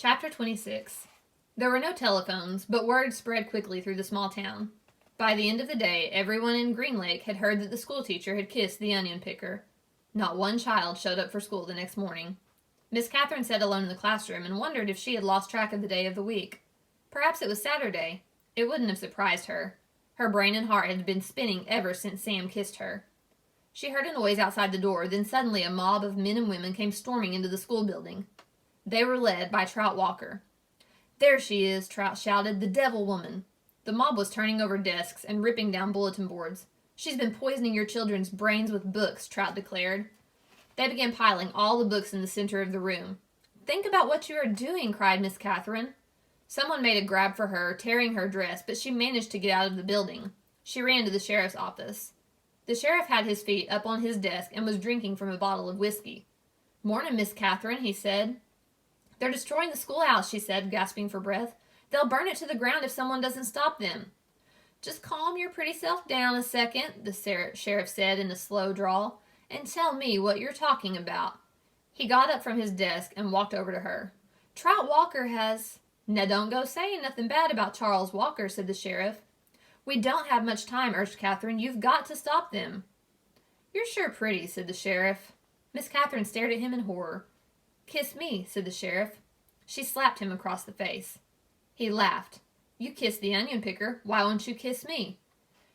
Chapter 26. There were no telephones, but word spread quickly through the small town. By the end of the day, everyone in Green Lake had heard that the schoolteacher had kissed the onion picker. Not one child showed up for school the next morning. Miss Catherine sat alone in the classroom and wondered if she had lost track of the day of the week. Perhaps it was Saturday. It wouldn't have surprised her. Her brain and heart had been spinning ever since Sam kissed her. She heard a noise outside the door, then suddenly a mob of men and women came storming into the school building. They were led by Trout Walker. "There she is," Trout shouted, "the devil woman." The mob was turning over desks and ripping down bulletin boards. "She's been poisoning your children's brains with books," Trout declared. They began piling all the books in the center of the room. "Think about what you are doing," cried Miss Catherine. Someone made a grab for her, tearing her dress, but she managed to get out of the building. She ran to the sheriff's office. The sheriff had his feet up on his desk and was drinking from a bottle of whiskey. "Morning, Miss Catherine," he said. "They're destroying the schoolhouse," she said, gasping for breath. "They'll burn it to the ground if someone doesn't stop them." "Just calm your pretty self down a second," the sheriff said in a slow drawl, "and tell me what you're talking about." He got up from his desk and walked over to her. "Trout Walker has—" "Now don't go saying nothing bad about Charles Walker," said the sheriff. "We don't have much time," urged Catherine. "You've got to stop them." "You're sure pretty," said the sheriff. Miss Catherine stared at him in horror. "Kiss me," said the sheriff. She slapped him across the face. He laughed. "You kissed the onion picker. Why won't you kiss me?"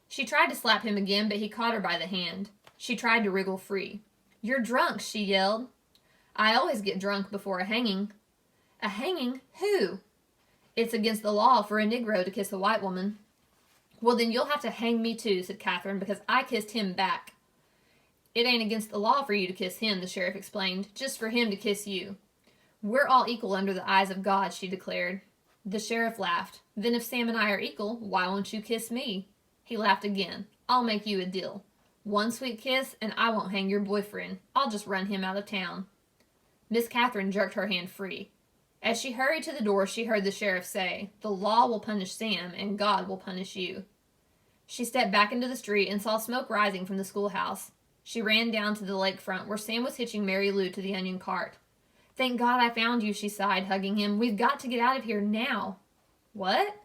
She tried to slap him again, but he caught her by the hand. She tried to wriggle free. "You're drunk," she yelled. "I always get drunk before a hanging." "A hanging? Who?" "It's against the law for a Negro to kiss a white woman." "Well, then you'll have to hang me too," said Catherine, "because I kissed him back." "It ain't against the law for you to kiss him," the sheriff explained, "just for him to kiss you." "We're all equal under the eyes of God," she declared. The sheriff laughed. "Then if Sam and I are equal, why won't you kiss me?" He laughed again. "I'll make you a deal. One sweet kiss, and I won't hang your boyfriend. I'll just run him out of town." Miss Catherine jerked her hand free. As she hurried to the door, she heard the sheriff say, "The law will punish Sam, and God will punish you." She stepped back into the street and saw smoke rising from the schoolhouse. She ran down to the lakefront where Sam was hitching Mary Lou to the onion cart. "Thank God I found you," she sighed, hugging him. "We've got to get out of here now." "What?"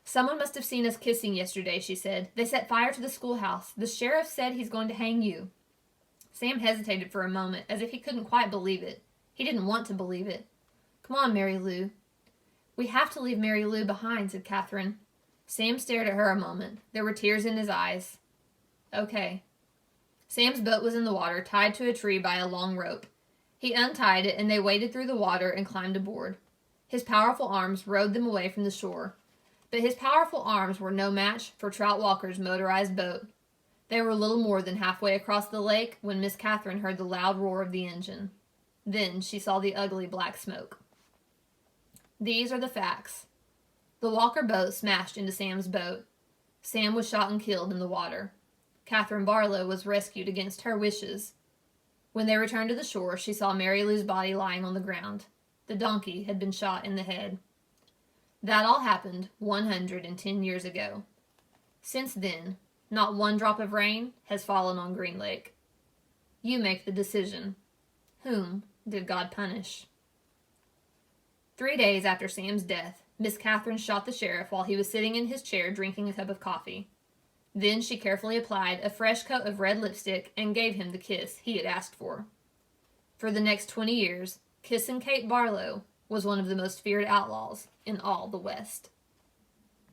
"Someone must have seen us kissing yesterday," she said. "They set fire to the schoolhouse. The sheriff said he's going to hang you." Sam hesitated for a moment, as if he couldn't quite believe it. He didn't want to believe it. "Come on, Mary Lou." "We have to leave Mary Lou behind," said Catherine. Sam stared at her a moment. There were tears in his eyes. "Okay." Sam's boat was in the water, tied to a tree by a long rope. He untied it, and they waded through the water and climbed aboard. His powerful arms rowed them away from the shore. But his powerful arms were no match for Trout Walker's motorized boat. They were little more than halfway across the lake when Miss Catherine heard the loud roar of the engine. Then she saw the ugly black smoke. These are the facts. The Walker boat smashed into Sam's boat. Sam was shot and killed in the water. Catherine Barlow was rescued against her wishes. When they returned to the shore, she saw Mary Lou's body lying on the ground. The donkey had been shot in the head. That all happened 110 years ago. Since then, not one drop of rain has fallen on Green Lake. You make the decision. Whom did God punish? 3 days after Sam's death, Miss Catherine shot the sheriff while he was sitting in his chair drinking a cup of coffee. Then she carefully applied a fresh coat of red lipstick and gave him the kiss he had asked for. For the next 20 years, Kissin' Kate Barlow was one of the most feared outlaws in all the West.